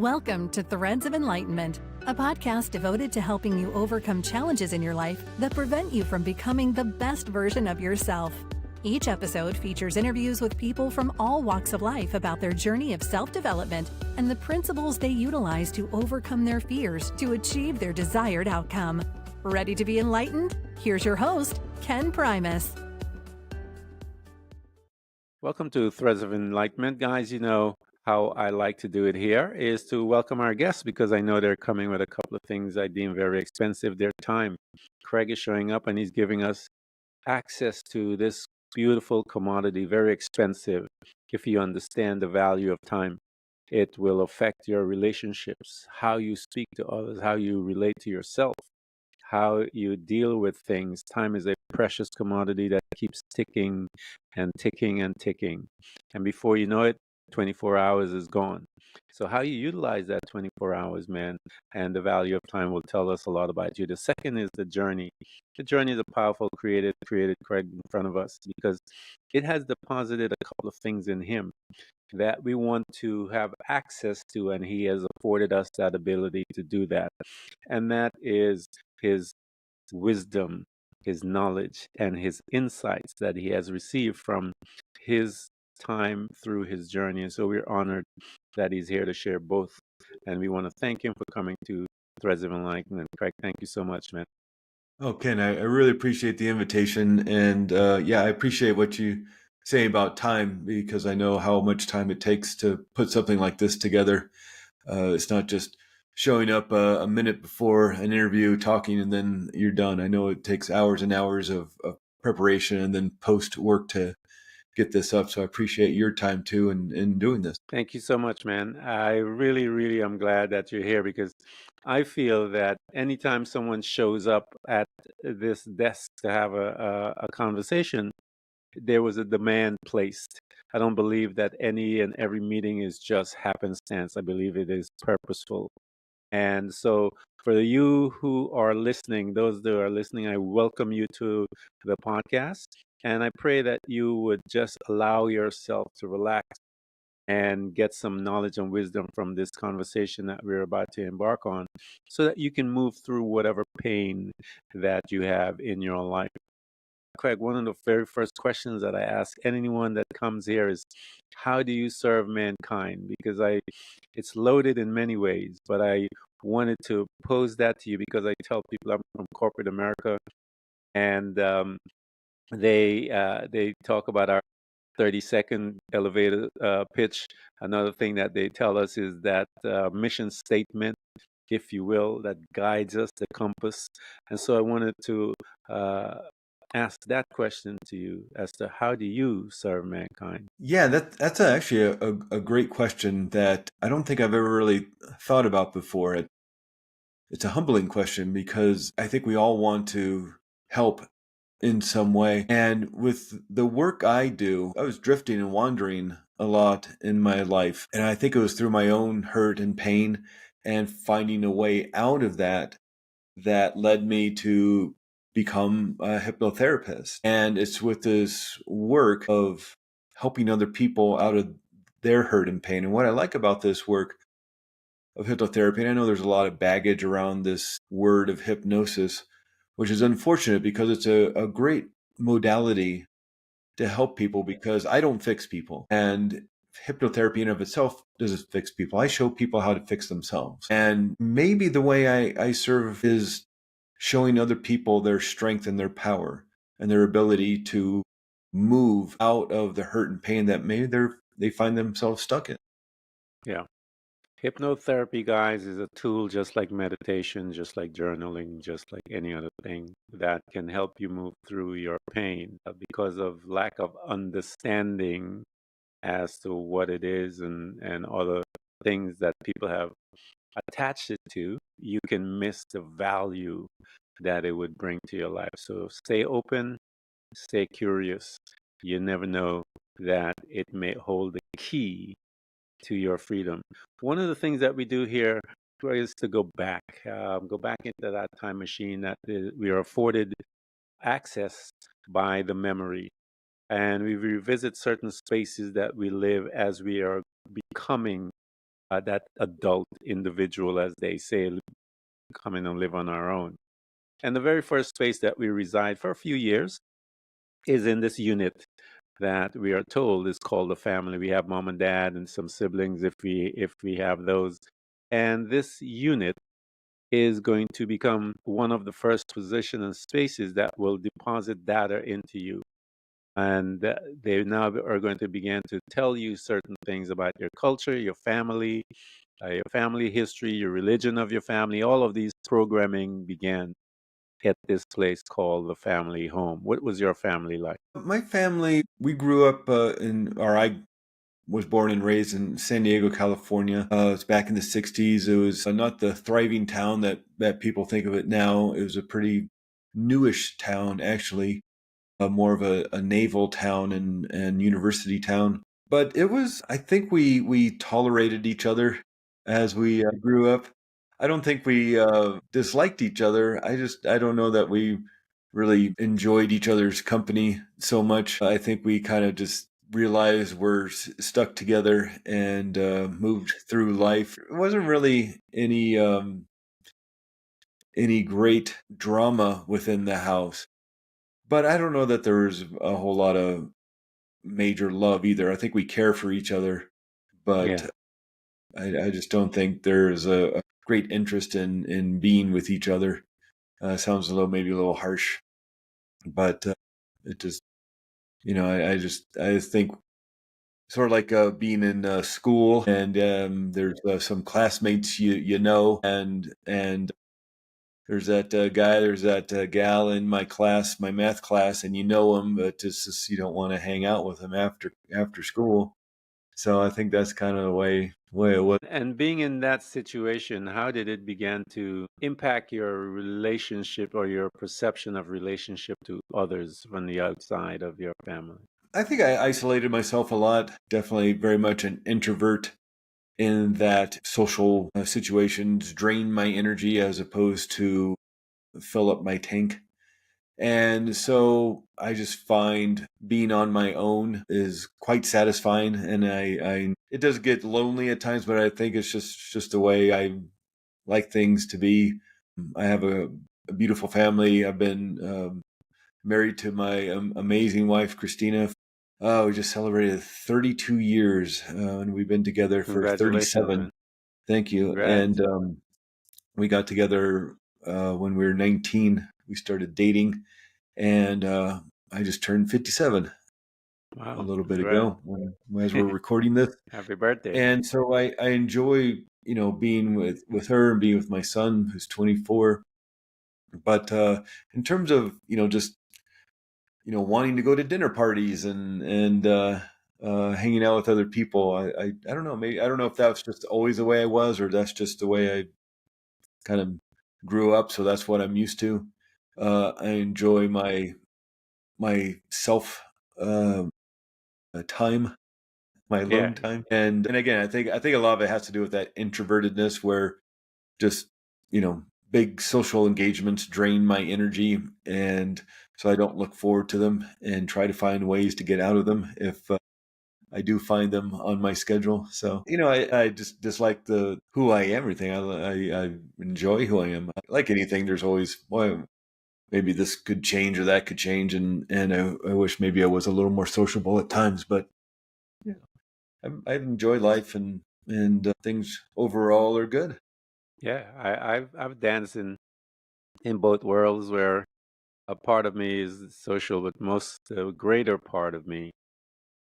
Welcome to Threads of Enlightenment, a podcast devoted to helping you overcome challenges in your life that prevent you from becoming the best version of yourself. Each episode features interviews with people from all walks of life about their journey of self-development and the principles they utilize to overcome their fears to achieve their desired outcome. Ready to be enlightened? Here's your host, Ken Primus. Welcome to Threads of Enlightenment, guys. You know how I like to do it here is to welcome our guests because I know they're coming with a couple of things I deem very expensive, their time. Craig is showing up and he's giving us access to this beautiful commodity, very expensive. If you understand the value of time, it will affect your relationships, how you speak to others, how you relate to yourself, how you deal with things. Time is a precious commodity that keeps ticking and ticking and ticking. And before you know it, 24 hours is gone. So how you utilize that 24 hours, man, and the value of time will tell us a lot about you. The second is the journey. The journey is a powerful created Craig in front of us because it has deposited a couple of things in him that we want to have access to, and he has afforded us that ability to do that. And that is his wisdom, his knowledge, and his insights that he has received from his time through his journey. And so we're honored that he's here to share both. And we want to thank him for coming to Threads of Enlightenment. Craig, thank you so much, man. Oh, Ken, I really appreciate the invitation. And I appreciate what you say about time because I know how much time it takes to put something like this together. It's not just showing up a minute before an interview, talking, and then you're done. I know it takes hours and hours of preparation and then post work to get this up. So I appreciate your time too in doing this. Thank you so much, man. I really am glad that you're here because I feel that anytime someone shows up at this desk to have a conversation, there was a demand placed. I don't believe that any and every meeting is just happenstance. I believe it is purposeful. And so for you who are listening, those that are listening, I welcome you to the podcast. And I pray that you would just allow yourself to relax and get some knowledge and wisdom from this conversation that we're about to embark on so that you can move through whatever pain that you have in your life. Craig, one of the very first questions that I ask anyone that comes here is, how do you serve mankind? Because it's loaded in many ways, but I wanted to pose that to you because I tell people I'm from corporate America, and they talk about our 30-second elevator pitch. Another thing that they tell us is that mission statement, if you will, that guides us, the compass. And so I wanted to ask that question to you as to how do you serve mankind? Yeah, that's actually a great question that I don't think I've ever really thought about before. It's a humbling question because I think we all want to help in some way. And with the work I do, I was drifting and wandering a lot in my life. And I think it was through my own hurt and pain and finding a way out of that led me to become a hypnotherapist. And it's with this work of helping other people out of their hurt and pain. And what I like about this work of hypnotherapy, and I know there's a lot of baggage around this word of hypnosis, which is unfortunate because it's a great modality to help people because I don't fix people. And hypnotherapy in of itself doesn't fix people. I show people how to fix themselves. And maybe the way I serve is showing other people their strength and their power and their ability to move out of the hurt and pain that maybe they find themselves stuck in. Yeah. Hypnotherapy, guys, is a tool just like meditation, just like journaling, just like any other thing that can help you move through your pain. Because of lack of understanding as to what it is and other things that people have attached it to, you can miss the value that it would bring to your life. So stay open, stay curious. You never know that it may hold the key to your freedom. One of the things that we do here is to go back into that time machine that we are afforded access by the memory. And we revisit certain spaces that we live as we are becoming that adult individual, as they say, coming and live on our own. And the very first space that we reside for a few years is in this unit that we are told is called a family. We have mom and dad and some siblings if we have those. And this unit is going to become one of the first position and spaces that will deposit data into you. And they now are going to begin to tell you certain things about your culture, your family history, your religion of your family. All of these programming began at this place called the family home. What was your family like? My family, we grew up I was born and raised in San Diego, California. It's back in the 60s. It was not the thriving town that people think of it now. It was a pretty newish town, actually, more of a naval town and university town. But it was, I think we tolerated each other as we grew up. I don't think we disliked each other. I don't know that we really enjoyed each other's company so much. I think we kind of just realized we're stuck together and moved through life. It wasn't really any great drama within the house, but I don't know that there was a whole lot of major love either. I think we care for each other, Yeah. but I just don't think there's a great interest in being with each other. Sounds maybe a little harsh, but it just, I think sort of like being in school and there's some classmates you know, and there's that guy, there's that gal in my class, my math class, and you know him, but just you don't want to hang out with him after school. So I think that's kind of the way it was. And being in that situation, how did it begin to impact your relationship or your perception of relationship to others from the outside of your family? I think I isolated myself a lot. Definitely very much an introvert in that social situations drain my energy as opposed to fill up my tank. And so I just find being on my own is quite satisfying. And I it does get lonely at times, but I think it's just the way I like things to be. I have a beautiful family. I've been married to my amazing wife, Christina. We just celebrated 32 years, and we've been together for Congratulations, 37. man. Thank you. And Congrats. we got together when we were 19. We started dating, and I just turned 57 a Wow. little bit Congrats. ago as we're recording this. Happy birthday. And so I enjoy, being with her and being with my son who's 24. But in terms of, just wanting to go to dinner parties and hanging out with other people. I don't know. Maybe I don't know if that's just always the way I was, or that's just the way I kind of grew up. So that's what I'm used to. I enjoy my self time, my Yeah. alone time, and again, I think a lot of it has to do with that introvertedness, where just big social engagements drain my energy, and so I don't look forward to them and try to find ways to get out of them if I do find them on my schedule. So I just dislike the who I am. Everything I enjoy who I am. Like anything, there's always, well, maybe this could change or that could change, and I wish maybe I was a little more sociable at times, but yeah, I enjoy life, and things overall are good. Yeah. I've danced in both worlds where a part of me is social, but most the greater part of me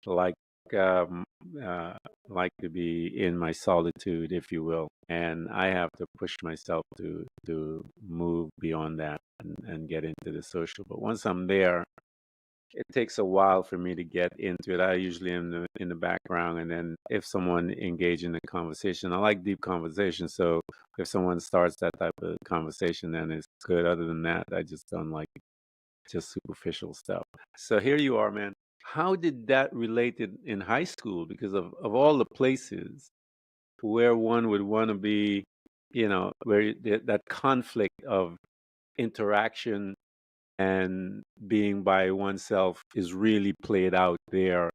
like um, uh, like to be in my solitude, if you will, and I have to push myself to move beyond that and get into the social. But once I'm there, it takes a while for me to get into it. I usually am in the background, and then if someone engage in a conversation, I like deep conversation. So if someone starts that type of conversation, then it's good. Other than that, I just don't like just superficial stuff. So here you are, man. How did that relate in high school? Because of all the places where one would want to be, where that conflict of interaction and being by oneself is really played out there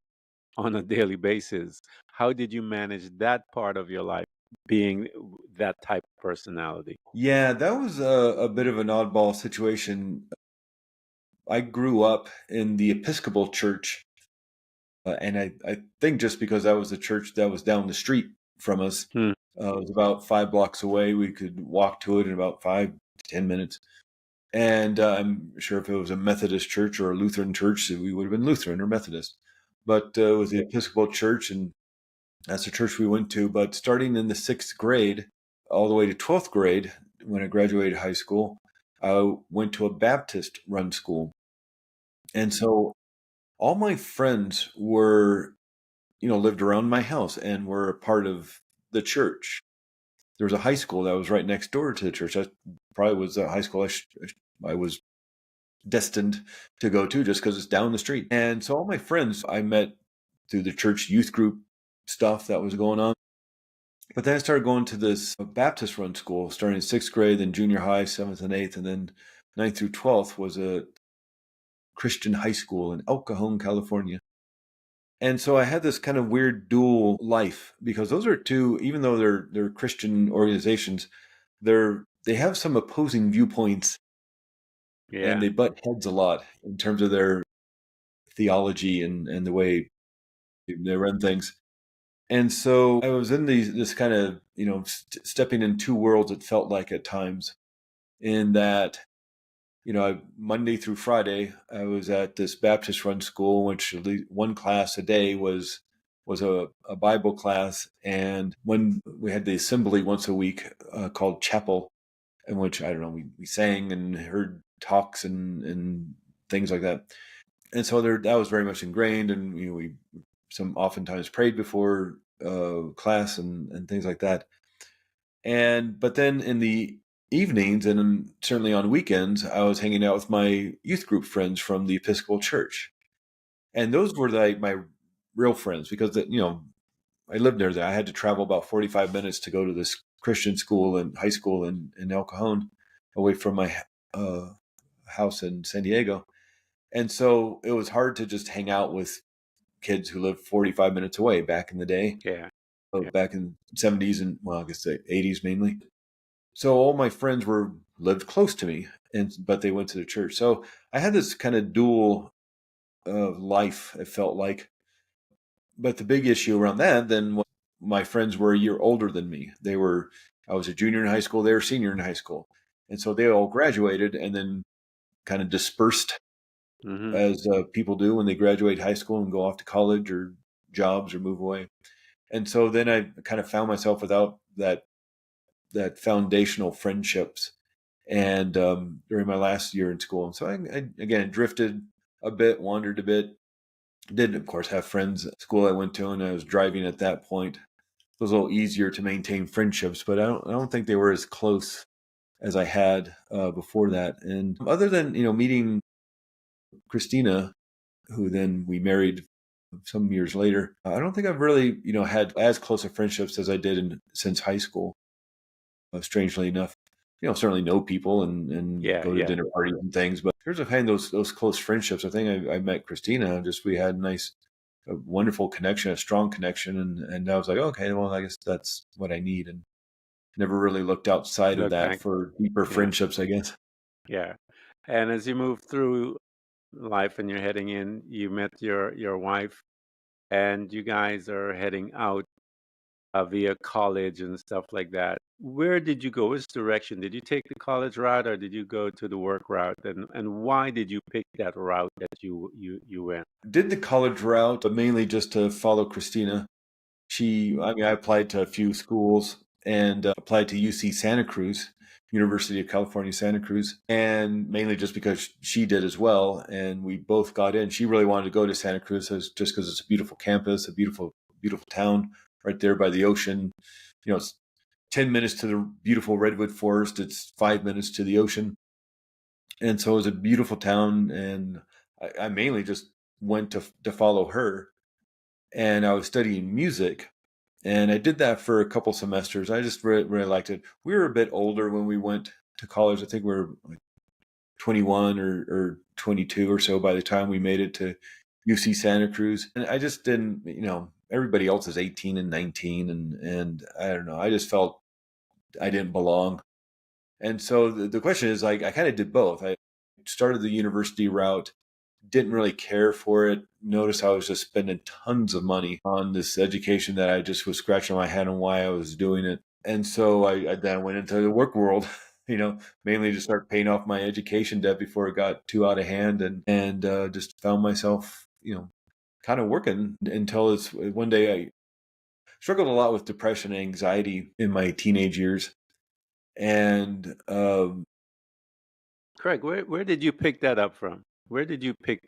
on a daily basis. How did you manage that part of your life? being that type of personality? Yeah, that was a bit of an oddball situation. I grew up in the Episcopal Church, and I think just because that was the church that was down the street from us, Hmm. it was about 5 blocks away. We could walk to it in about 5 to 10 minutes. And I'm sure if it was a Methodist church or a Lutheran church, we would have been Lutheran or Methodist. But it was the Episcopal Church, and that's the church we went to. But starting in the 6th grade, all the way to 12th grade, when I graduated high school, I went to a Baptist run school. And so all my friends were, lived around my house and were a part of the church. There was a high school that was right next door to the church. That probably was a high school I was destined to go to just because it's down the street. And so all my friends I met through the church youth group stuff that was going on. But then I started going to this Baptist run school starting in 6th grade, then junior high, 7th and 8th, and then 9th through 12th was a Christian high school in El Cajon, California. And so I had this kind of weird dual life because those are two, even though they're Christian organizations, they have some opposing viewpoints Yeah. and they butt heads a lot in terms of their theology and the way they run things. And so I was in this kind of, stepping in two worlds, it felt like at times, in that, Monday through Friday, I was at this Baptist run school, which at least one class a day was a Bible class. And when we had the assembly once a week called chapel, in which, I don't know, we sang and heard talks and things like that. And so that was very much ingrained, and we oftentimes prayed before class and things like that. But then in the evenings and certainly on weekends, I was hanging out with my youth group friends from the Episcopal Church, and those were like my real friends because I lived there. I had to travel about 45 minutes to go to this Christian school and high school in El Cajon, away from my house in San Diego. And so it was hard to just hang out with kids who lived 45 minutes away back in the day, Yeah. back in the 70s and, well, I guess the 80s mainly. So all my friends lived close to me, but they went to the church. So I had this kind of dual life, it felt like. But the big issue around that then was my friends were a year older than me. I was a junior in high school, they were senior in high school. And so they all graduated and then kind of dispersed Hmm. as people do when they graduate high school and go off to college or jobs or move away. And so then I kind of found myself without that foundational friendships, and during my last year in school. And so I again drifted a bit, wandered a bit. Did of course have friends at school I went to, and I was driving at that point. It was a little easier to maintain friendships, but I don't think they were as close as I had before that. And other than meeting Christina, who then we married some years later, I don't think I've really had as close of friendships as I did since high school. Strangely enough, certainly know people and Yeah. go to Yeah. dinner parties and things, but in terms of having those close friendships, I think I met Christina. Just we had a wonderful connection, a strong connection, and I was like, okay, well, I guess that's what I need, and never really looked outside of Look that back. for deeper Yeah. friendships, I guess. Yeah. And as you move through life and you're heading in, you met your wife, and you guys are heading out via college and stuff like that. Where did you go? Which direction? Did you take the college route or did you go to the work route? And why did you pick that route that you went? Did the college route, but mainly just to follow Christina. I applied to a few schools and applied to UC Santa Cruz, University of California, Santa Cruz, and mainly just because she did as well. And we both got in. She really wanted to go to Santa Cruz just because it's a beautiful campus, a beautiful, beautiful town right there by the ocean. It's 10 minutes to the beautiful redwood forest. It's 5 minutes to the ocean. And so it was a beautiful town. And I mainly just went to follow her, and I was studying music, and I did that for a couple semesters. I just really, really liked it. We were a bit older when we went to college. I think we were like 21 or 22 or so by the time we made it to UC Santa Cruz. And I just didn't, everybody else is 18 and 19, and I don't know. I just felt I didn't belong. And so the question is, like, I kind of did both. I started the university route, didn't really care for it. Noticed I was just spending tons of money on this education that I just was scratching my head on why I was doing it. And so I then went into the work world, mainly to start paying off my education debt before it got too out of hand, and just found myself, kind of working until it's one day I struggled a lot with depression and anxiety in my teenage years. And Craig, where did you pick that up from? Where did you pick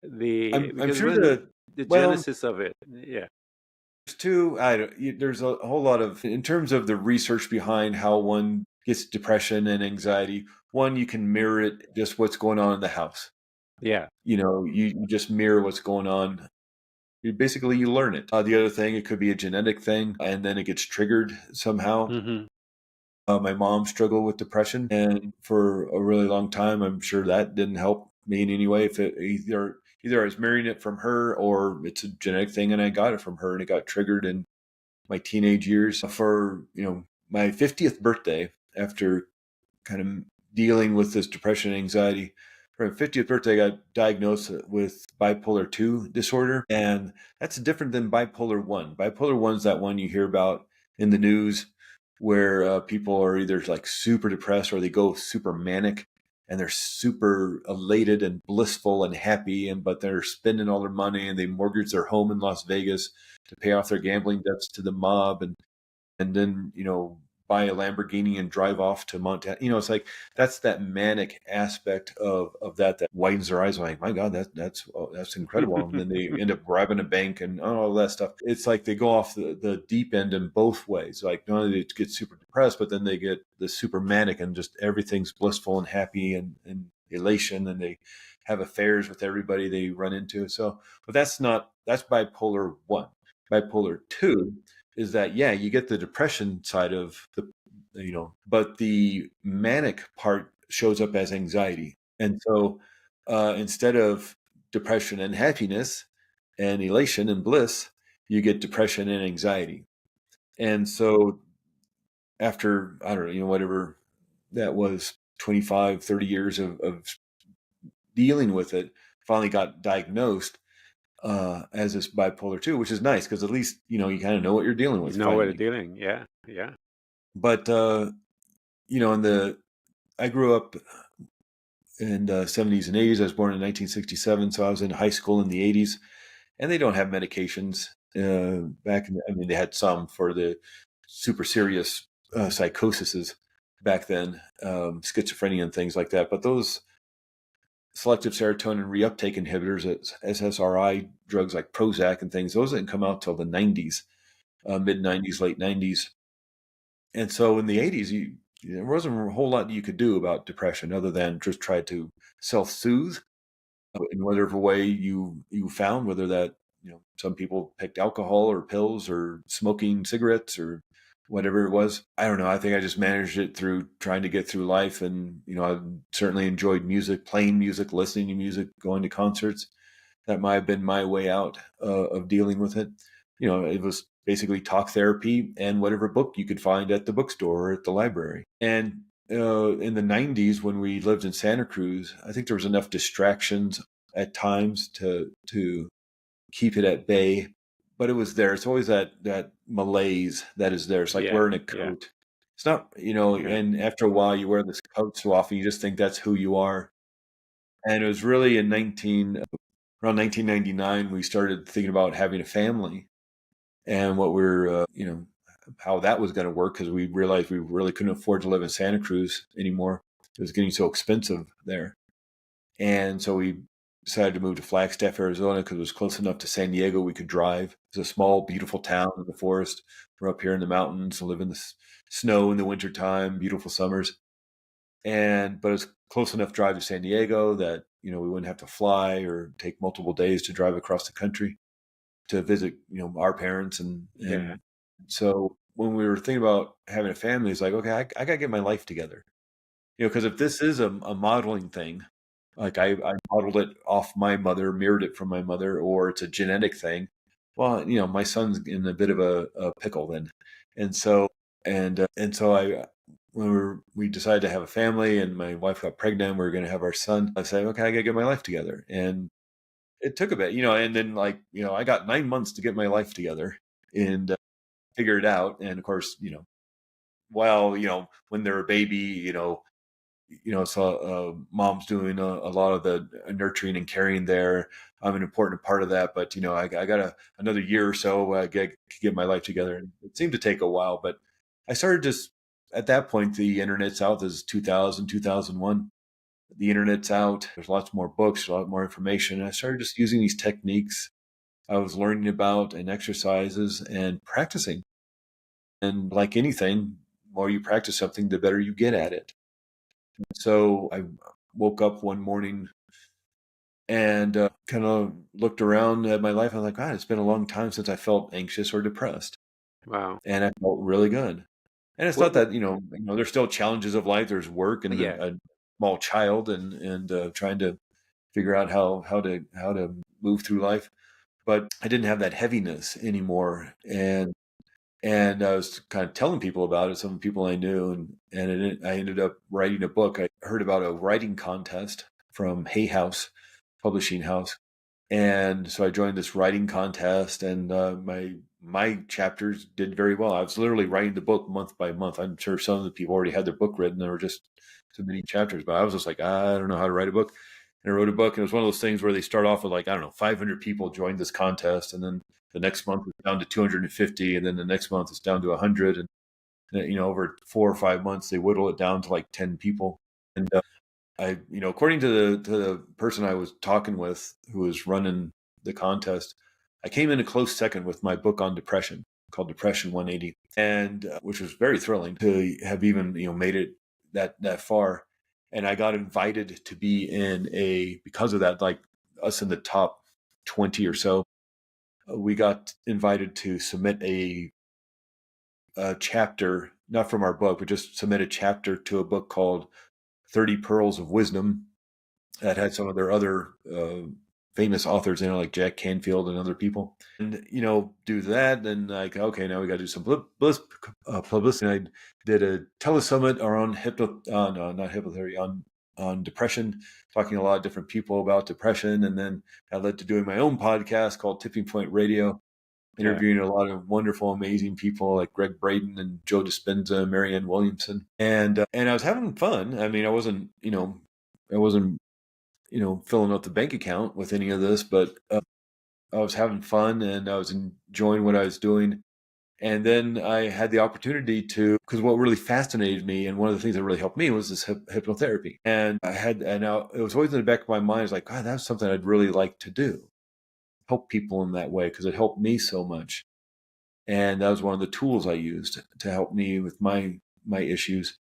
I'm because sure when the well, genesis of it? Yeah. there's two. There's a whole lot of, in terms of the research behind how one gets depression and anxiety. One, you can mirror it, just what's going on in the house. Yeah. You just mirror what's going on. You learn it. The other thing, it could be a genetic thing, and then it gets triggered somehow. Hmm. My mom struggled with depression, and for a really long time, I'm sure that didn't help me in any way. If it either I was marrying it from her, or it's a genetic thing and I got it from her, and it got triggered in my teenage years. For my 50th birthday, after kind of dealing with this depression and anxiety, for my 50th birthday, I got diagnosed with bipolar 2 disorder. And that's different than bipolar 1. Bipolar 1 is that one you hear about in the news where people are either like super depressed or they go super manic and they're super elated and blissful and happy, but they're spending all their money and they mortgage their home in Las Vegas to pay off their gambling debts to the mob, and then buy a Lamborghini and drive off to Montana. It's like that's that manic aspect of that widens their eyes, like, my God, that's incredible. And then they end up robbing a bank and all that stuff. It's like they go off the deep end in both ways. Like, not only they get super depressed, but then they get the super manic and just everything's blissful and happy and elation, and they have affairs with everybody they run into. So, but that's bipolar 1. Bipolar 2 is that, yeah, you get the depression side of but the manic part shows up as anxiety. And so instead of depression and happiness and elation and bliss, you get depression and anxiety. And so after, I don't know, whatever that was, 25, 30 years of dealing with it, finally got diagnosed as this bipolar 2, which is nice because at least you kind of know what you're dealing with You know what they're finally. dealing. Yeah. Yeah. But I grew up in the 70s and 80s. I was born in 1967, so I was in high school in the 80s, and they don't have medications back in. I mean, they had some for the super serious psychoses back then, schizophrenia and things like that. But those selective serotonin reuptake inhibitors, SSRI drugs like Prozac and things, those didn't come out till the 90s, mid 90s, late 90s. And so in the 80s, there wasn't a whole lot you could do about depression other than just try to self-soothe in whatever way you found, whether that, some people picked alcohol or pills or smoking cigarettes or whatever it was. I don't know. I think I just managed it through trying to get through life. And, I certainly enjoyed music, playing music, listening to music, going to concerts. That might have been my way out of dealing with it. It was basically talk therapy and whatever book you could find at the bookstore or at the library. And in the 90s, when we lived in Santa Cruz, I think there was enough distractions at times to keep it at bay. But it was there. It's always that malaise that is there. It's like wearing a coat. Yeah. It's not, and after a while you wear this coat so often, you just think that's who you are. And it was really around 1999, we started thinking about having a family and what we're, how that was going to work, because we realized we really couldn't afford to live in Santa Cruz anymore. It was getting so expensive there. And so we decided to move to Flagstaff, Arizona, because it was close enough to San Diego we could drive. It's a small, beautiful town in the forest. We're up here in the mountains, live in the snow in the wintertime, beautiful summers. But it's close enough drive to San Diego that, we wouldn't have to fly or take multiple days to drive across the country to visit, our parents. And so when we were thinking about having a family, it's like, okay, I got to get my life together, because if this is a modeling thing, like I modeled it off my mother, mirrored it from my mother, or it's a genetic thing, well, my son's in a bit of a pickle then. And so, when we decided to have a family and my wife got pregnant, we were going to have our son. I said, okay, I got to get my life together. And it took a bit, and then I got 9 months to get my life together and figure it out. And of course, when they're a baby, so mom's doing a lot of the nurturing and caring there. I'm an important part of that, but I got another year or so to get my life together. And it seemed to take a while, but I started just at that point. The internet's out. This is 2000, 2001. The internet's out. There's lots more books, a lot more information. And I started just using these techniques I was learning about and exercises and practicing. And like anything, the more you practice something, the better you get at it. So I woke up one morning and kind of looked around at my life. I was like, God, it's been a long time since I felt anxious or depressed. Wow. And I felt really good. And it's What, not that, there's still challenges of life. There's work and yeah. a small child and trying to figure out how to move through life. But I didn't have that heaviness anymore. And I was kind of telling people about it, some people I knew, I ended up writing a book. I heard about a writing contest from Hay House, publishing house, and so I joined this writing contest, and my chapters did very well. I was literally writing the book month by month. I'm sure some of the people already had their book written; they were just submitting chapters, but I was just like, I don't know how to write a book. And I wrote a book, and it was one of those things where they start off with 500 people joined this contest, and then the next month it's down to 250, and then the next month it's down to 100, and over 4 or 5 months they whittle it down to like 10 people. And according to the person I was talking with who was running the contest, I came in a close second with my book on depression called Depression 180, and which was very thrilling to have even made it that far. And I got invited to be because of that, like us in the top 20 or so, we got invited to submit a chapter, not from our book, but just submit a chapter to a book called 30 Pearls of Wisdom that had some of their other famous authors in it, like Jack Canfield and other people. And, do that. Then okay, now we got to do some publicity. And I did a telesummit around not hypnotherapy, on depression, talking to a lot of different people about depression. And then that led to doing my own podcast called Tipping Point Radio, interviewing a lot of wonderful, amazing people like Greg Braden and Joe Dispenza, Marianne Williamson. And I was having fun. I mean, I wasn't filling up the bank account with any of this, but I was having fun and I was enjoying what I was doing. And then I had the opportunity because what really fascinated me and one of the things that really helped me was this hypnotherapy. And it was always in the back of my mind. I was like, God, that's something I'd really like to do, help people in that way, because it helped me so much. And that was one of the tools I used to help me with my issues.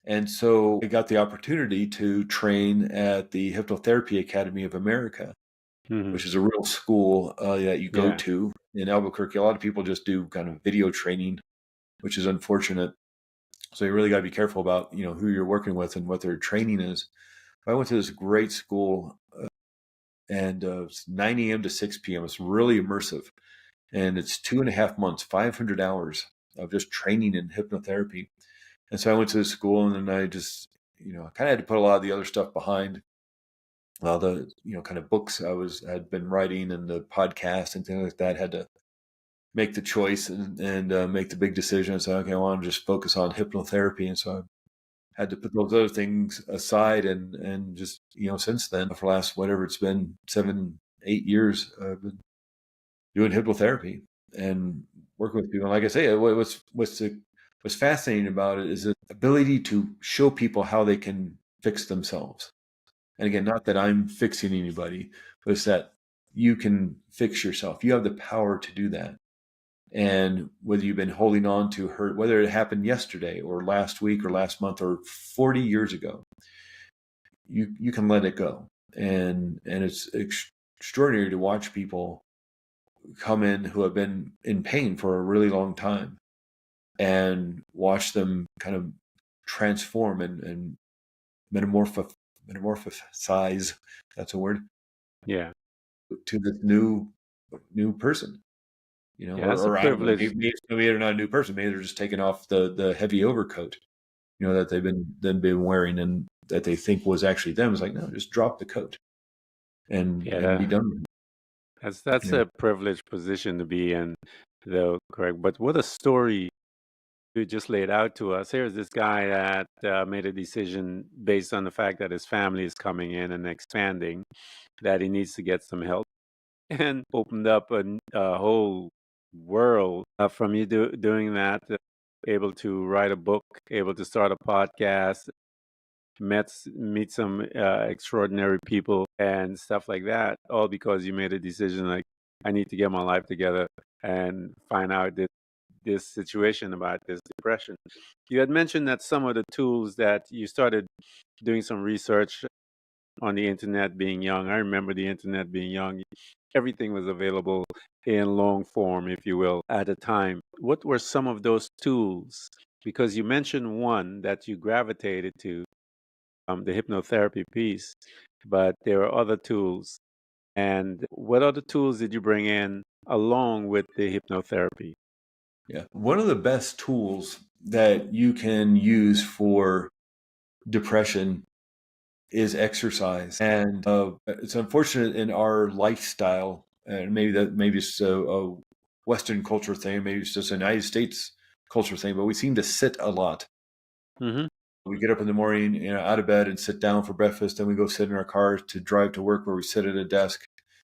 And so I got the opportunity to train at the Hypnotherapy Academy of America, which is a real school that you go to in Albuquerque. A lot of people just do kind of video training, which is unfortunate. So you really got to be careful about, who you're working with and what their training is. I went to this great school and it's 9 a.m. to 6 p.m. It's really immersive. And it's 2.5 months, 500 hours of just training in hypnotherapy. And so I went to the school, and then I just, I kind of had to put a lot of the other stuff behind. All the, kind of books had been writing and the podcast and things like that. Had to make the choice and make the big decision. So, okay, I want to just focus on hypnotherapy. And so I had to put those other things aside and just, since then, for the last, whatever it's been, 7, 8 years, I've been doing hypnotherapy and working with people. And like I say, what's fascinating about it is the ability to show people how they can fix themselves. And again, not that I'm fixing anybody, but it's that you can fix yourself. You have the power to do that. And whether you've been holding on to hurt, whether it happened yesterday or last week or last month or 40 years ago, you can let it go. And it's extraordinary to watch people come in who have been in pain for a really long time and watch them kind of transform and metamorphosize, that's a word, Yeah. to this new person. Yeah, it's a or I don't know, privilege. maybe they're not a new person. Maybe they're just taking off the heavy overcoat, that they've been wearing and that they think was actually them. It's like, no, just drop the coat and be Yeah, done with that's it. a privileged position to be in, though, correct. But what a story you just laid out to us. Here's this guy that made a decision based on the fact that his family is coming in and expanding, that he needs to get some help, and opened up a whole world from you doing that, able to write a book, able to start a podcast, meet some extraordinary people and stuff like that, all because you made a decision like, I need to get my life together and find out this situation about this depression. You had mentioned that some of the tools that you started doing some research on the internet being young. I remember the internet being young. Everything was available in long form, if you will, at the time. What were some of those tools? Because you mentioned one that you gravitated to, the hypnotherapy piece, but there are other tools. And what other tools did you bring in along with the hypnotherapy? Yeah. One of the best tools that you can use for depression is exercise. And it's unfortunate in our lifestyle, and maybe it's a Western culture thing, maybe it's just a United States culture thing, but we seem to sit a lot. Mm-hmm. We get up in the morning, out of bed and sit down for breakfast. Then we go sit in our cars to drive to work where we sit at a desk.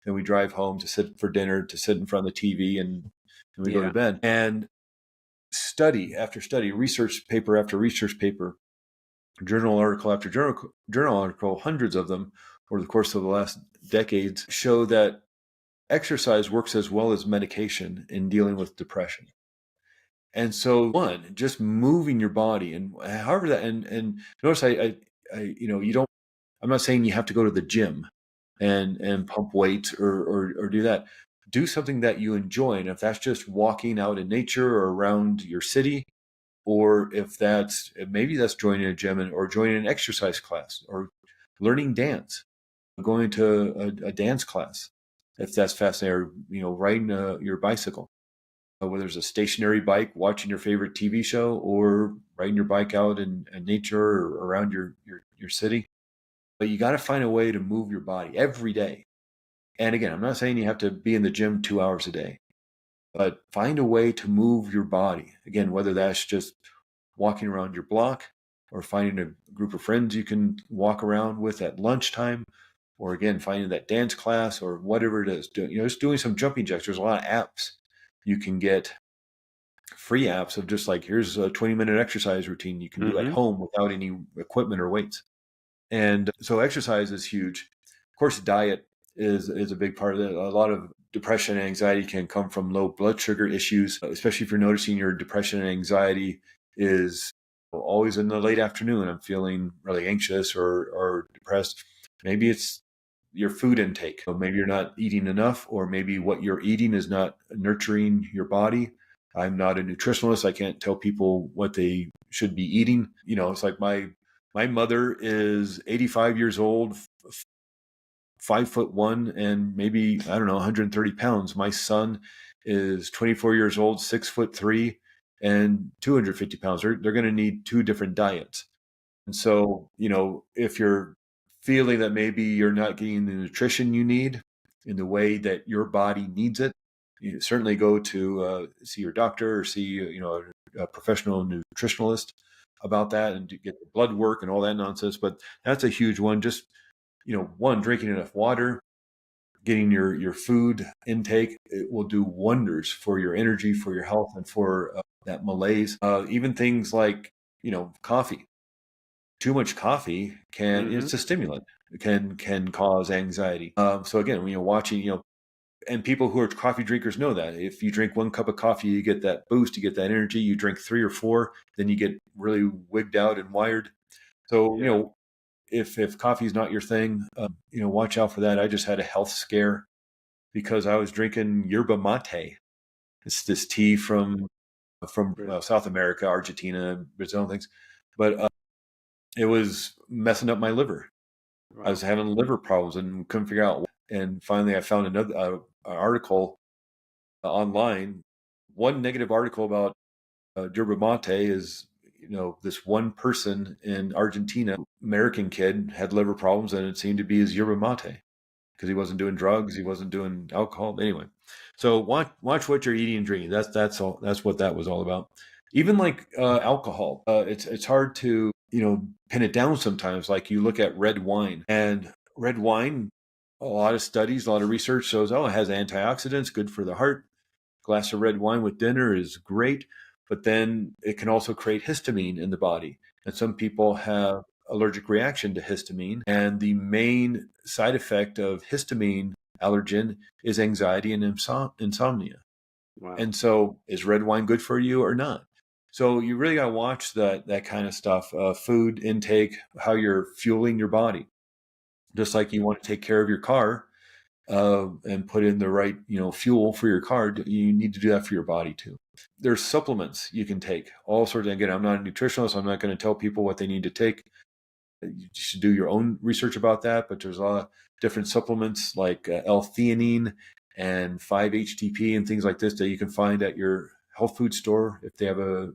Then we drive home to sit for dinner, to sit in front of the TV, and we go to Yeah. bed. And study after study, research paper after research paper, journal article after journal article, hundreds of them over the course of the last decades, show that exercise works as well as medication in dealing with depression. And so, one, just moving your body, and however that, and notice you don't. I'm not saying you have to go to the gym and pump weights or do that. Do something that you enjoy, and if that's just walking out in nature or around your city, or if maybe that's joining a gym or joining an exercise class or learning dance, going to a dance class, if that's fascinating, or riding your bicycle, whether it's a stationary bike, watching your favorite TV show, or riding your bike out in nature or around your city. But you got to find a way to move your body every day. And again, I'm not saying you have to be in the gym 2 hours a day, but find a way to move your body. Again, whether that's just walking around your block or finding a group of friends you can walk around with at lunchtime, or again, finding that dance class or whatever it is, just doing some jumping jacks. There's a lot of apps you can get, free apps of just like, here's a 20-minute exercise routine you can do at Mm-hmm. home without any equipment or weights. And so exercise is huge. Of course, diet is a big part of it. A lot of depression and anxiety can come from low blood sugar issues, especially if you're noticing your depression and anxiety is always in the late afternoon. I'm feeling really anxious or depressed. Maybe it's your food intake. Maybe you're not eating enough, or maybe what you're eating is not nurturing your body. I'm not a nutritionalist. I can't tell people what they should be eating. It's like my mother is 85 years old, 5'1", and maybe, I don't know, 130 pounds. My son is 24 years old, 6'3", and 250 pounds. They're going to need two different diets. And so, if you're feeling that maybe you're not getting the nutrition you need in the way that your body needs it, you certainly go to see your doctor or see, a professional nutritionalist about that, and to get the blood work and all that nonsense. But that's a huge one. Just, one, drinking enough water, getting your food intake, it will do wonders for your energy, for your health, and for that malaise. Even things like, coffee. Too much coffee Mm-hmm. it's a stimulant, can cause anxiety. So again, watching, and people who are coffee drinkers know that if you drink one cup of coffee, you get that boost, you get that energy. You drink 3 or 4, then you get really wigged out and wired. So, Yeah. if coffee is not your thing, watch out for that. I just had a health scare because I was drinking yerba mate. It's this tea from South America, Argentina, Brazil, and things. But it was messing up my liver. I Wow. was having liver problems and couldn't figure out. And finally, I found another article online. One negative article about yerba mate is, this one person in Argentina, American kid, had liver problems, and it seemed to be his yerba mate because he wasn't doing drugs, he wasn't doing alcohol. Anyway, so watch what you're eating and drinking. That's all. That's what that was all about. Even like alcohol, it's hard to pin it down sometimes. Like you look at red wine, and red wine, a lot of studies, a lot of research shows, it has antioxidants, good for the heart. Glass of red wine with dinner is great, but then it can also create histamine in the body. And some people have allergic reaction to histamine. And the main side effect of histamine allergen is anxiety and insomnia. Wow. And so is red wine good for you or not? So you really got to watch that kind of stuff, food intake, how you're fueling your body. Just like you want to take care of your car, and put in the right, fuel for your car, you need to do that for your body too. There's supplements you can take, all sorts. Again, I'm not a nutritionist. I'm not going to tell people what they need to take. You should do your own research about that. But there's a lot of different supplements like L-theanine and 5-HTP and things like this that you can find at your health food store if they have a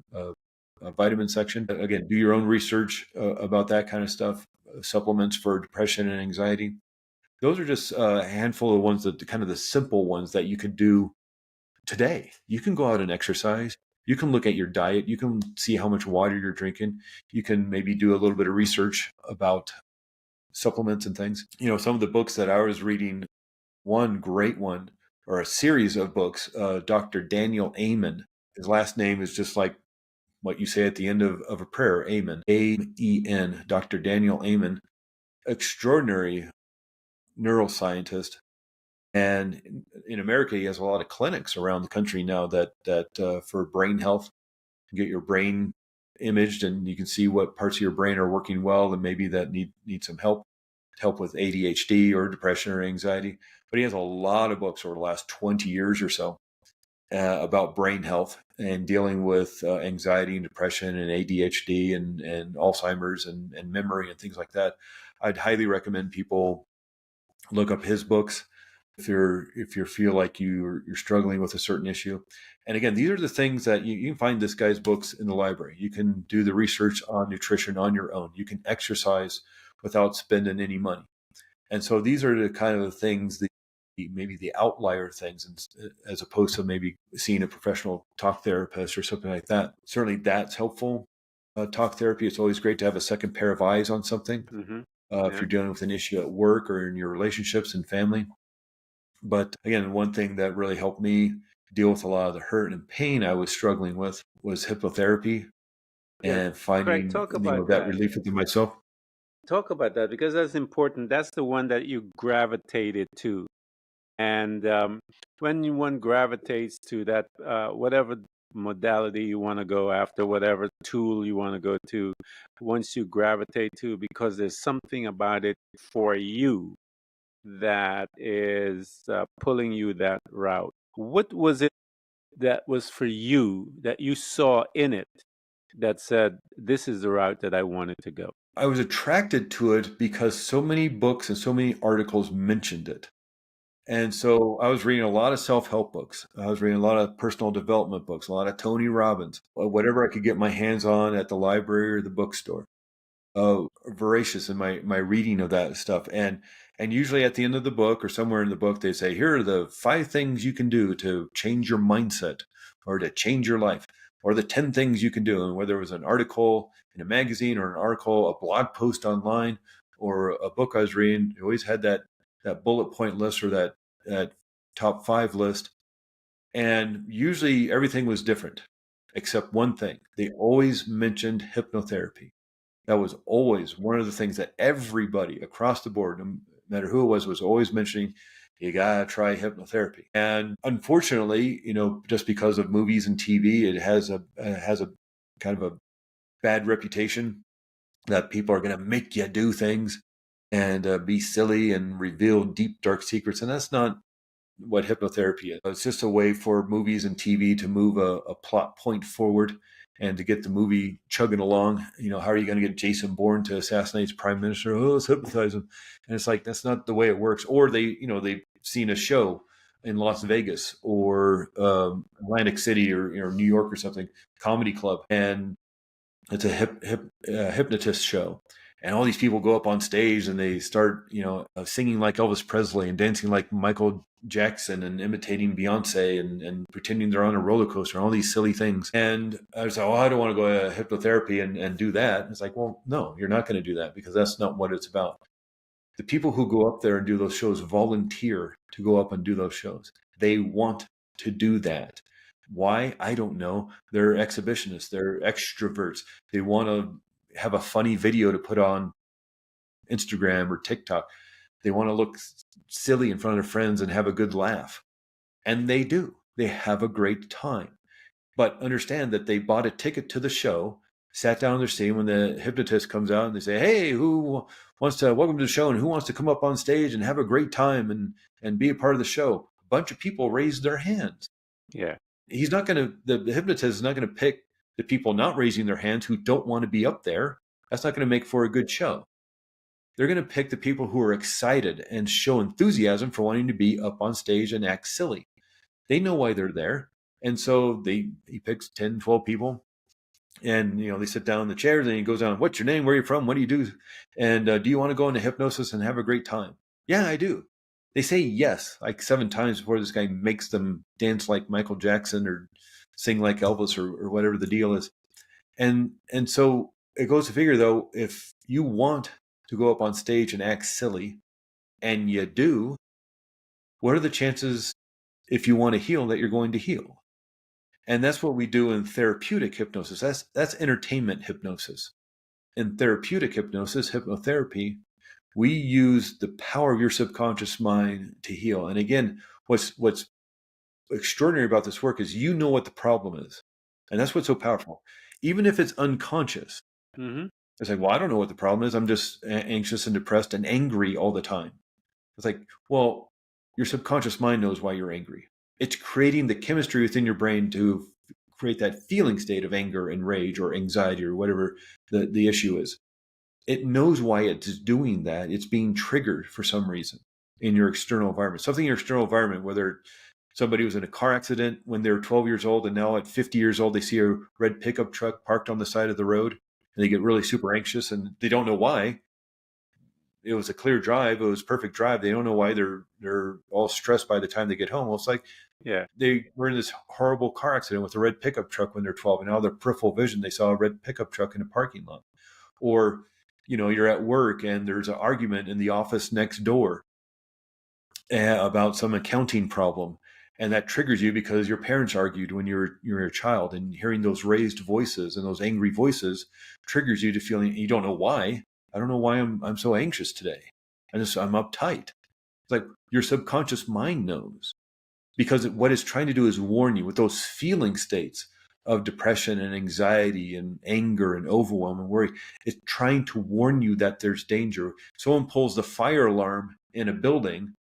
vitamin section. Again, do your own research about that kind of stuff. Supplements for depression and anxiety. Those are just a handful of ones, that kind of the simple ones that you could do today. You can go out and exercise. You can look at your diet. You can see how much water you're drinking. You can maybe do a little bit of research about supplements and things. Some of the books that I was reading, one great one, or a series of books, Dr. Daniel Amen. His last name is just like what you say at the end of a prayer, Amen. A-E-N, Dr. Daniel Amen. Extraordinary neuroscientist. And in America, he has a lot of clinics around the country now that for brain health, you get your brain imaged and you can see what parts of your brain are working well and maybe that need some help with ADHD or depression or anxiety. But he has a lot of books over the last 20 years or so about brain health and dealing with anxiety and depression and ADHD and Alzheimer's and memory and things like that. I'd highly recommend people look up his books if you feel like you're struggling with a certain issue. And again, these are the things that you can find this guy's books in the library. You can do the research on nutrition on your own. You can exercise without spending any money. And so these are the kind of things, maybe the outlier things, as opposed to maybe seeing a professional talk therapist or something like that. Certainly that's helpful. Talk therapy, it's always great to have a second pair of eyes on something. Mm-hmm. If you're dealing with an issue at work or in your relationships and family. But again, one thing that really helped me deal with a lot of the hurt and pain I was struggling with was hypnotherapy and finding Craig, talk about that relief within myself. Talk about that, because that's important. That's the one that you gravitated to. And when one gravitates to that, whatever modality you want to go after, whatever tool you want to go to, once you gravitate to, because there's something about it for you that is pulling you that route. What was it that was for you that you saw in it that said, this is the route that I wanted to go? I was attracted to it because so many books and so many articles mentioned it. And so I was reading a lot of self-help books. I was reading a lot of personal development books, a lot of Tony Robbins, whatever I could get my hands on at the library or the bookstore. Voracious in my reading of that stuff. And usually at the end of the book or somewhere in the book, they say, here are the 5 things you can do to change your mindset or to change your life, or the 10 things you can do. And whether it was an article in a magazine or an article, a blog post online, or a book I was reading, it always had that bullet point list or that top 5 list. And usually everything was different except one thing. They always mentioned hypnotherapy. That was always one of the things that everybody across the board, no matter who it was always mentioning. You gotta try hypnotherapy. And unfortunately, just because of movies and TV, it has a kind of a bad reputation that people are going to make you do things and be silly and reveal deep, dark secrets. And that's not what hypnotherapy is. It's just a way for movies and TV to move a plot point forward and to get the movie chugging along. How are you going to get Jason Bourne to assassinate his prime minister? Oh, let's hypnotize him. And it's like, that's not the way it works. Or they've seen a show in Las Vegas or Atlantic City or New York or something, comedy club, and it's a hypnotist show, and all these people go up on stage and they start singing like Elvis Presley and dancing like Michael Jackson and imitating Beyonce and pretending they're on a roller coaster and all these silly things. And I was like, I don't want to go to hypnotherapy and do that. And it's like, well, no, you're not going to do that, because that's not what it's about. The people who go up there and do those shows volunteer to go up and do those shows. They want to do that. Why? I don't know. They're exhibitionists. They're extroverts. They want to have a funny video to put on Instagram or TikTok. They want to look silly in front of their friends and have a good laugh. And they do. They have a great time. But understand that they bought a ticket to the show, sat down in their seat. When the hypnotist comes out and they say, hey, who wants to welcome to the show, and who wants to come up on stage and have a great time and be a part of the show? A bunch of people raised their hands. Yeah. The hypnotist is not going to pick the people not raising their hands who don't want to be up there. That's not going to make for a good show. They're going to pick the people who are excited and show enthusiasm for wanting to be up on stage and act silly. They know why they're there. And so he picks 10, 12 people, and they sit down in the chairs, and he goes on, what's your name? Where are you from? What do you do? And do you want to go into hypnosis and have a great time? Yeah, I do. They say yes like 7 times before this guy makes them dance like Michael Jackson or sing like Elvis or whatever the deal is. And so it goes to figure, though, if you want to go up on stage and act silly, and you do, what are the chances, if you want to heal, that you're going to heal? And that's what we do in therapeutic hypnosis. That's entertainment hypnosis. In therapeutic hypnosis, hypnotherapy, we use the power of your subconscious mind to heal. And again, what's extraordinary about this work is you know what the problem is. And that's what's so powerful. Even if it's unconscious. Mm-hmm. It's like, well, I don't know what the problem is. I'm just anxious and depressed and angry all the time. It's like, well, your subconscious mind knows why you're angry. It's creating the chemistry within your brain to create that feeling state of anger and rage or anxiety or whatever the issue is. It knows why it's doing that. It's being triggered for some reason in your external environment. Something in your external environment, whether somebody was in a car accident when they were 12 years old, and now at 50 years old, they see a red pickup truck parked on the side of the road, and they get really super anxious, and they don't know why. It was a clear drive. It was a perfect drive. They don't know why they're all stressed by the time they get home. Well, it's like, they were in this horrible car accident with a red pickup truck when they're 12, and now their peripheral vision, they saw a red pickup truck in a parking lot. Or, you're at work and there's an argument in the office next door about some accounting problem, and that triggers you because your parents argued when you're a child, and hearing those raised voices and those angry voices triggers you to feeling, you don't know why. I don't know why I'm so anxious today. I'm uptight. It's like your subconscious mind knows, because what it's trying to do is warn you with those feeling states of depression and anxiety and anger and overwhelm and worry. It's trying to warn you that there's danger. Someone pulls the fire alarm in a building,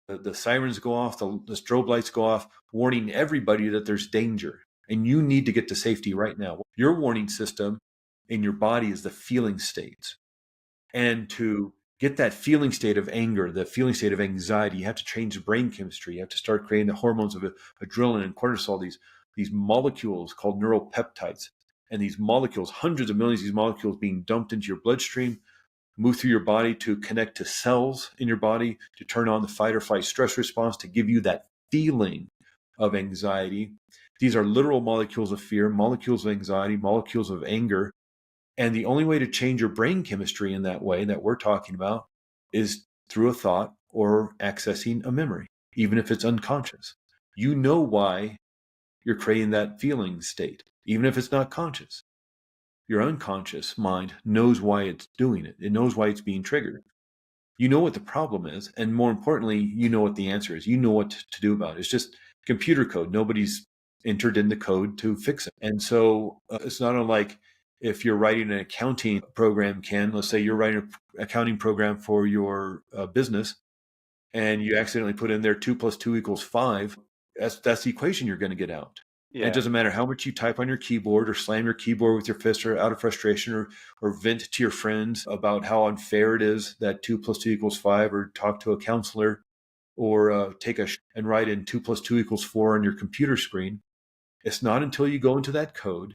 the sirens go off, the strobe lights go off, warning everybody that there's danger and you need to get to safety right now. Your warning system in your body is the feeling states. And to get that feeling state of anger, the feeling state of anxiety, you have to change the brain chemistry. You have to start creating the hormones of adrenaline and cortisol, these molecules called neuropeptides. And these molecules, hundreds of millions of these molecules being dumped into your bloodstream, move through your body to connect to cells in your body, to turn on the fight or flight stress response, to give you that feeling of anxiety. These are literal molecules of fear, molecules of anxiety, molecules of anger. And the only way to change your brain chemistry in that way that we're talking about is through a thought or accessing a memory, even if it's unconscious. You know why you're creating that feeling state, even if it's not conscious. Your unconscious mind knows why it's doing it. It knows why it's being triggered. You know what the problem is, and more importantly, you know what the answer is. You know what to do about it. It's just computer code. Nobody's entered in the code to fix it. And so it's not unlike if you're writing an accounting program, let's say you're writing an accounting program for your business, and you accidentally put in there 2 + 2 = 5. That's the equation you're going to get out. Yeah. And it doesn't matter how much you type on your keyboard or slam your keyboard with your fist or out of frustration or vent to your friends about how unfair it is that 2 + 2 = 5, or talk to a counselor or and write in 2 + 2 = 4 on your computer screen. It's not until you go into that code,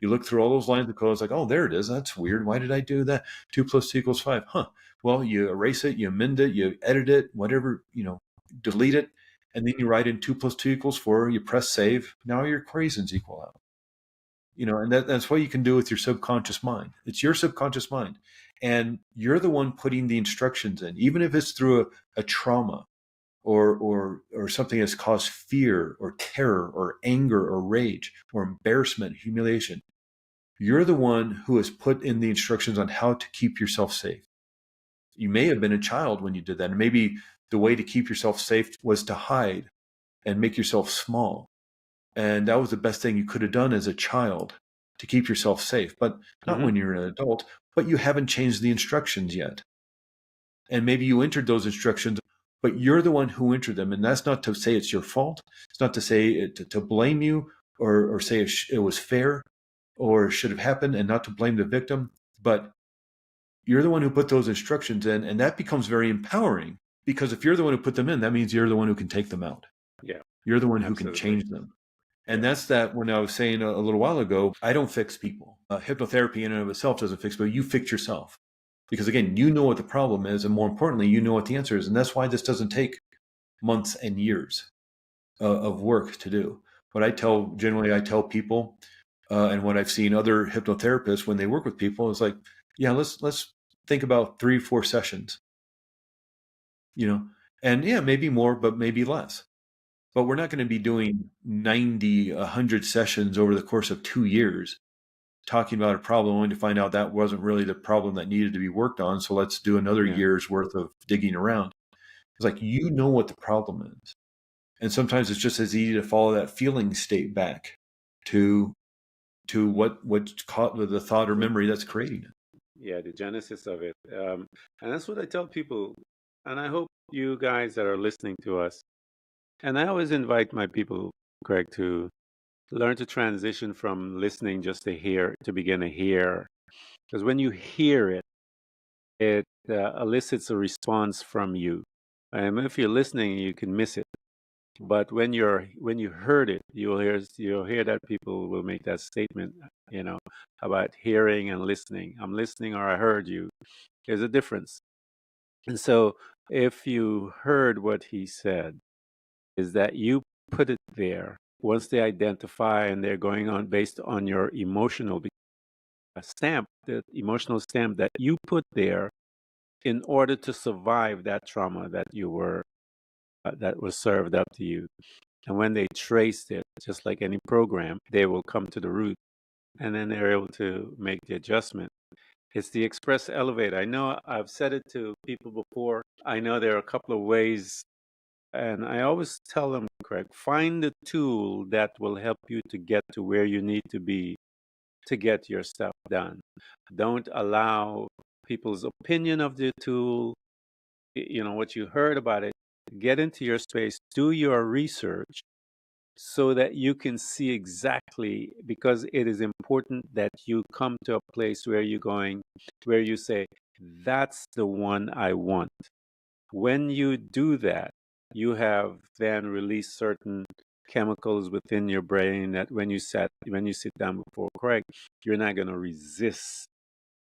you look through all those lines of code, it's like, oh, there it is. That's weird. Why did I do that? 2 + 2 = 5. Huh. Well, you erase it, you amend it, you edit it, whatever, delete it. And then you write in 2 + 2 = 4, you press save. Now your equations equal out. And that's what you can do with your subconscious mind. It's your subconscious mind. And you're the one putting the instructions in, even if it's through a trauma or something that's caused fear or terror or anger or rage or embarrassment, humiliation. You're the one who has put in the instructions on how to keep yourself safe. You may have been a child when you did that. And maybe the way to keep yourself safe was to hide and make yourself small. And that was the best thing you could have done as a child to keep yourself safe, but not when you're an adult. But you haven't changed the instructions yet. And maybe you entered those instructions, but you're the one who entered them. And that's not to say it's your fault. It's not to say to blame you or say it was fair or should have happened, and not to blame the victim. But you're the one who put those instructions in, and that becomes very empowering, because if you're the one who put them in, that means you're the one who can take them out. Yeah. You're the one who Absolutely. can change them. And that's that when I was saying a little while ago, I don't fix people. Hypnotherapy in and of itself doesn't fix people. You fix yourself. Because again, you know what the problem is, and more importantly, you know what the answer is. And that's why this doesn't take months and years of work to do. Generally I tell people, and what I've seen other hypnotherapists when they work with people is like, yeah, let's think about 3-4 sessions, and yeah, maybe more, but maybe less. But we're not going to be doing 90, 100 sessions over the course of 2 years talking about a problem only to find out that wasn't really the problem that needed to be worked on. So let's do another year's worth of digging around. It's like, you know what the problem is. And sometimes it's just as easy to follow that feeling state back to what caught the thought or memory that's creating it. Yeah, the genesis of it. And that's what I tell people. And I hope you guys that are listening to us, and I always invite my people, Craig, to learn to transition from listening just to hear, to begin to hear. Because when you hear it, it elicits a response from you. And if you're listening, you can miss it. But when you heard it, you'll hear that people will make that statement, about hearing and listening. I'm listening, or I heard you. There's a difference. And so if you heard what he said, is that you put it there. Once they identify and they're going on based on your emotional stamp, the emotional stamp that you put there in order to survive that trauma that was served up to you. And when they traced it, just like any program, they will come to the root, and then they're able to make the adjustment. It's the express elevator. I know I've said it to people before. I know there are a couple of ways, and I always tell them, Craig, find the tool that will help you to get to where you need to be to get your stuff done. Don't allow people's opinion of the tool, what you heard about it. Get into your space, do your research so that you can see exactly, because it is important that you come to a place where where you say, that's the one I want. When you do that, you have then released certain chemicals within your brain that when you sit down before Craig, you're not going to resist.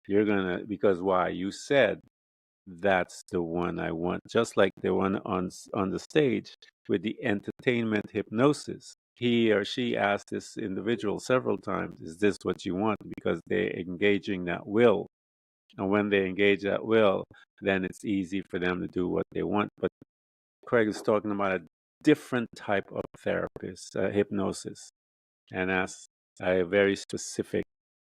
You're going to, because why? You said, that's the one I want. Just like the one on the stage with the entertainment hypnosis. He or she asked this individual several times, is this what you want? Because they're engaging that will. And when they engage that will, then it's easy for them to do what they want. But Craig is talking about a different type of therapist, hypnosis. And that's a very specific,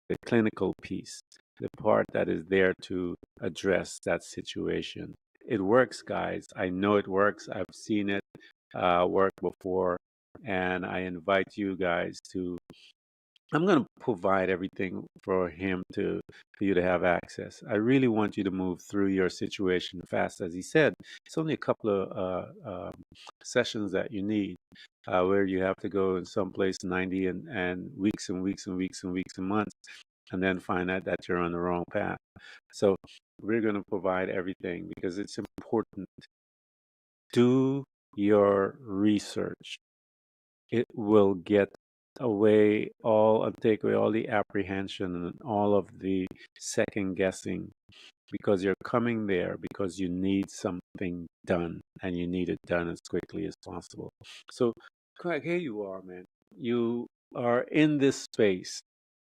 the clinical piece, the part that is there to address that situation. It works, guys. I know it works. I've seen it work before. And I invite you guys to, I'm going to provide everything for you to have access. I really want you to move through your situation fast. As he said, it's only a couple of sessions that you need, where you have to go in someplace 90 and weeks and weeks and weeks and weeks and months, and then find out that you're on the wrong path. So we're going to provide everything because it's important do your research. It will get away all and take away all the apprehension and all of the second guessing, because you're coming there because you need something done and you need it done as quickly as possible. So, Craig, here you are, man. You are in this space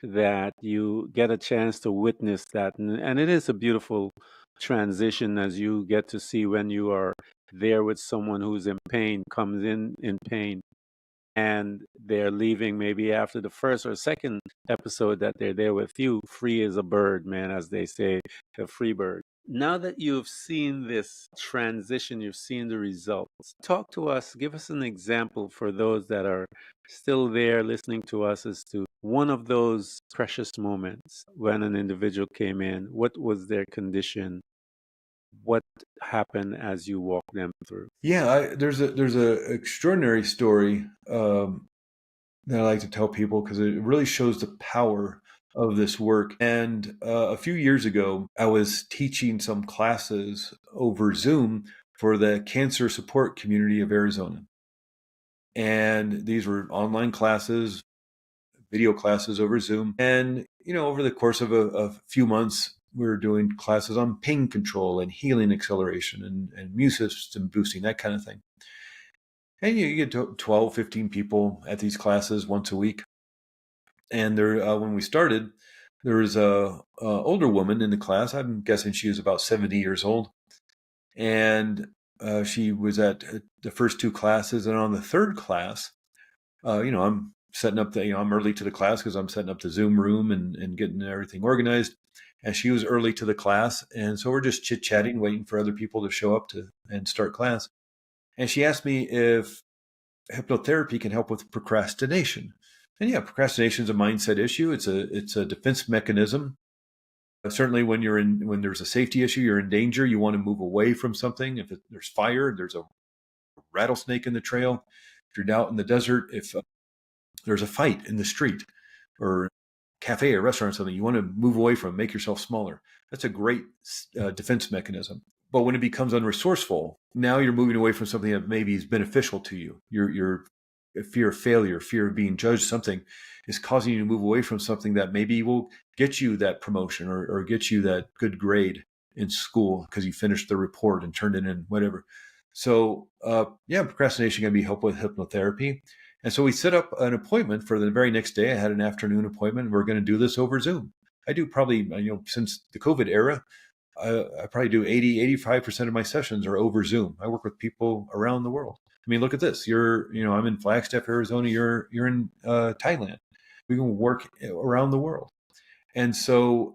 that you get a chance to witness that. And it is a beautiful transition as you get to see when you are there with someone who's in pain, comes in pain, and they're leaving maybe after the first or second episode that they're there with you, free as a bird, man, as they say, a free bird. Now that you've seen this transition, you've seen the results, talk to us, give us an example for those that are still there listening to us as to one of those precious moments when an individual came in. What was their condition? What happened as you walked them through? Yeah, there's a extraordinary story that I like to tell people because it really shows the power of this work. And a few years ago, I was teaching some classes over Zoom for the cancer support community of Arizona. And these were online classes, video classes over Zoom. And, over the course of a few months, we were doing classes on pain control and healing acceleration and immune system boosting, that kind of thing. And you get 12, 15 people at these classes once a week. And there, when we started, there was a older woman in the class. I'm guessing she was about 70 years old. And she was at the first two classes. And on the third class, I'm setting up I'm early to the class because I'm setting up the Zoom room and getting everything organized. And she was early to the class. And so we're just chit-chatting, waiting for other people to show up and start class. And she asked me if hypnotherapy can help with procrastination. And yeah, procrastination is a mindset issue. It's a defense mechanism. Certainly when there's a safety issue, you're in danger, you want to move away from something. If there's fire, there's a rattlesnake in the trail, if you're out in the desert, if there's a fight in the street or cafe or restaurant or something, you want to move away from, make yourself smaller. That's a great defense mechanism. But when it becomes unresourceful, now you're moving away from something that maybe is beneficial to you. Your fear of failure, fear of being judged, something is causing you to move away from something that maybe will get you that promotion or get you that good grade in school because you finished the report and turned it in, whatever. So procrastination can be helped with hypnotherapy. And so we set up an appointment for the very next day. I had an afternoon appointment. We're going to do this over Zoom. I do probably, since the COVID era, I probably do 85% of my sessions are over Zoom. I work with people around the world. I mean, look at this. I'm in Flagstaff, Arizona. You're in Thailand. We can work around the world. And so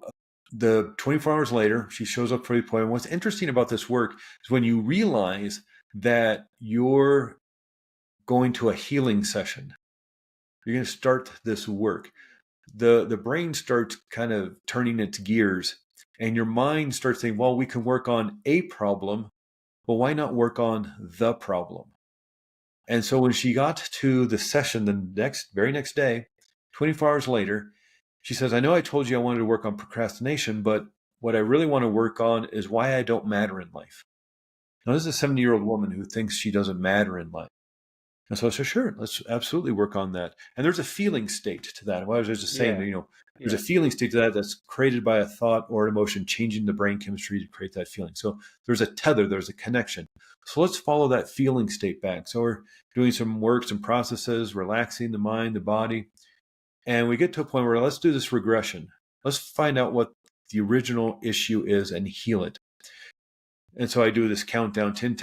the 24 hours later, she shows up for the appointment. What's interesting about this work is when you realize that you're going to a healing session, you're going to start this work. The brain starts kind of turning its gears, and your mind starts saying, well, we can work on a problem, but why not work on the problem? And so when she got to the session the very next day, 24 hours later, she says, I know I told you I wanted to work on procrastination, but what I really want to work on is why I don't matter in life. Now, this is a 70-year-old woman who thinks she doesn't matter in life. And so I said, sure, let's absolutely work on that. And there's a feeling state to that. Well, I was just saying, there's a feeling state to that that's created by a thought or an emotion, changing the brain chemistry to create that feeling. So there's a tether, there's a connection. So let's follow that feeling state back. So we're doing some work, some processes, relaxing the mind, the body. And we get to a point where let's do this regression. Let's find out what the original issue is and heal it. And so I do this countdown, 10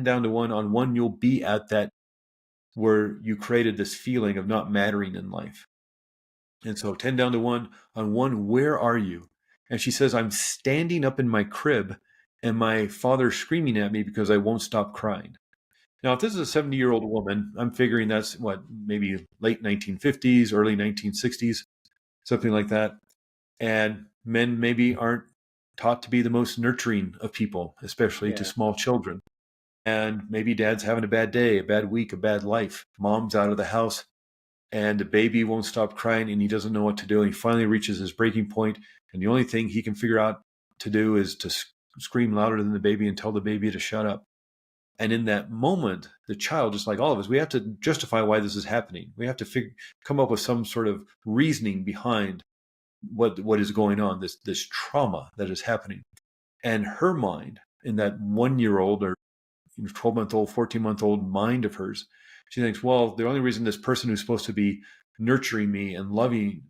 down to 1. On 1, you'll be at that where you created this feeling of not mattering in life. And so 10 down to 1. On 1, where are you? And she says, I'm standing up in my crib and my father's screaming at me because I won't stop crying. Now, if this is a 70-year-old woman, I'm figuring that's maybe late 1950s, early 1960s, something like that. And men maybe aren't taught to be the most nurturing of people, especially to small children. And maybe dad's having a bad day, a bad week, a bad life. Mom's out of the house and the baby won't stop crying and he doesn't know what to do. And he finally reaches his breaking point, and the only thing he can figure out to do is to scream louder than the baby and tell the baby to shut up. And in that moment, the child, just like all of us, we have to justify why this is happening. We have to come up with some sort of reasoning behind what is going on, this trauma that is happening. And her mind, in that 1-year-old or 12-month-old, 14-month-old mind of hers, she thinks, well, the only reason this person who's supposed to be nurturing me and loving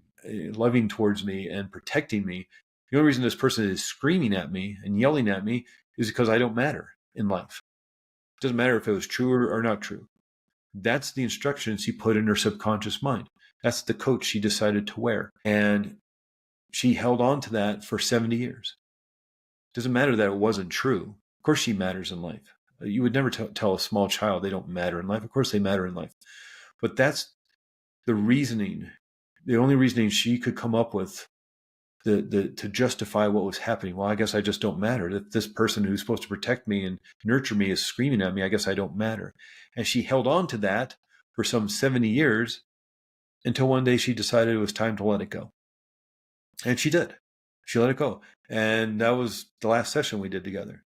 towards me and protecting me, the only reason this person is screaming at me and yelling at me is because I don't matter in life. It doesn't matter if it was true or not true. That's the instructions she put in her subconscious mind. That's the coat she decided to wear. And she held on to that for 70 years. It doesn't matter that it wasn't true. Of course she matters in life. You would never tell a small child they don't matter in life. Of course they matter in life. But that's the reasoning, the only reasoning she could come up with to justify what was happening. Well, I guess I just don't matter. If this person who's supposed to protect me and nurture me is screaming at me, I guess I don't matter. And she held on to that for some 70 years until one day she decided it was time to let it go. And she did. She let it go. And that was the last session we did together.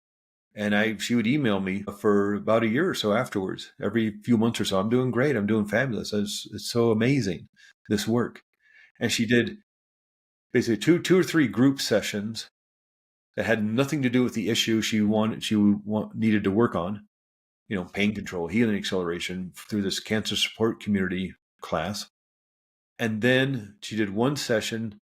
And she would email me for about a year or so afterwards, every few months or so. I'm doing great. I'm doing fabulous. It's so amazing, this work. And she did basically two or three group sessions that had nothing to do with the issue she needed to work on, pain control, healing acceleration, through this cancer support community class. And then she did one session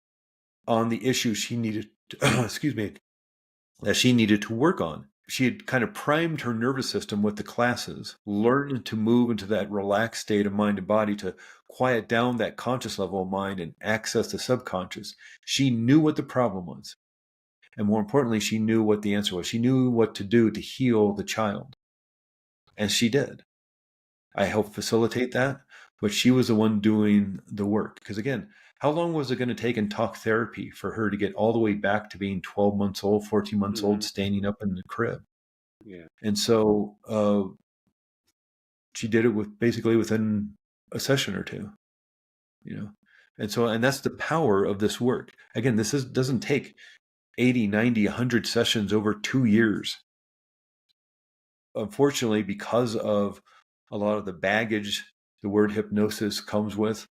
on the issue she needed that she needed to work on. She had kind of primed her nervous system with the classes, learned to move into that relaxed state of mind and body, to quiet down that conscious level of mind and access the subconscious. She knew what the problem was. And more importantly, she knew what the answer was. She knew what to do to heal the child. And she did. I helped facilitate that, but she was the one doing the work. Because again, how long was it going to take in talk therapy for her to get all the way back to being 12 months old, 14 months old, standing up in the crib? Yeah. And so she did it basically within a session or two, And that's the power of this work. Again, this doesn't take 80, 90, 100 sessions over 2 years. Unfortunately, because of a lot of the baggage the word hypnosis comes with,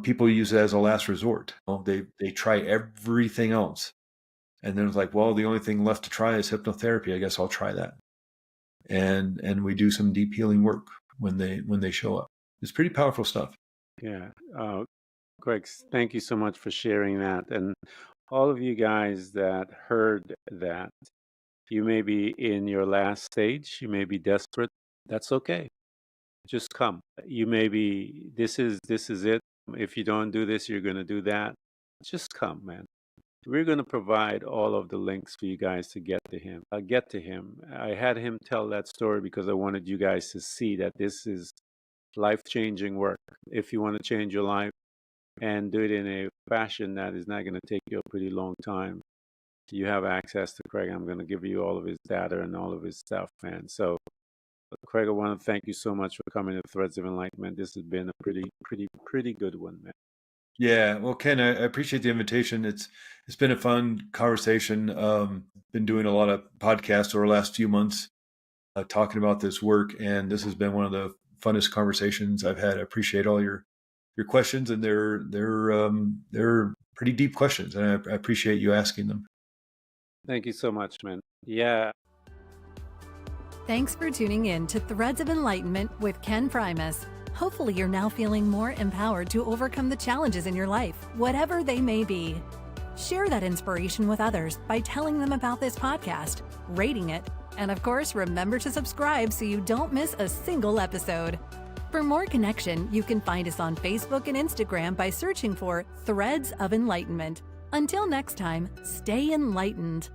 people use it as a last resort. They try everything else. And then it's like, well, the only thing left to try is hypnotherapy. I guess I'll try that. And we do some deep healing work when they show up. It's pretty powerful stuff. Yeah. Greg, thank you so much for sharing that. And all of you guys that heard that, you may be in your last stage, you may be desperate. That's okay. Just come. You may be, this is it. If you don't do this, you're going to do that. Just come, man. We're going to provide all of the links for you guys to get to him. I'll get to him. I had him tell that story because I wanted you guys to see that this is life-changing work. If you want to change your life and do it in a fashion that is not going to take you a pretty long time, you have access to Craig. I'm going to give you all of his data and all of his stuff, man. So, Craig, I want to thank you so much for coming to Threads of Enlightenment. This has been a pretty good one, man. Yeah, well, Ken, I appreciate the invitation. It's been a fun conversation. Been doing a lot of podcasts over the last few months, talking about this work, and this has been one of the funnest conversations I've had. I appreciate all your questions, and they're pretty deep questions, and I appreciate you asking them. Thank you so much, man. Yeah. Thanks for tuning in to Threads of Enlightenment with Ken Primus. Hopefully you're now feeling more empowered to overcome the challenges in your life, whatever they may be. Share that inspiration with others by telling them about this podcast, rating it, and of course, remember to subscribe so you don't miss a single episode. For more connection, you can find us on Facebook and Instagram by searching for Threads of Enlightenment. Until next time, stay enlightened.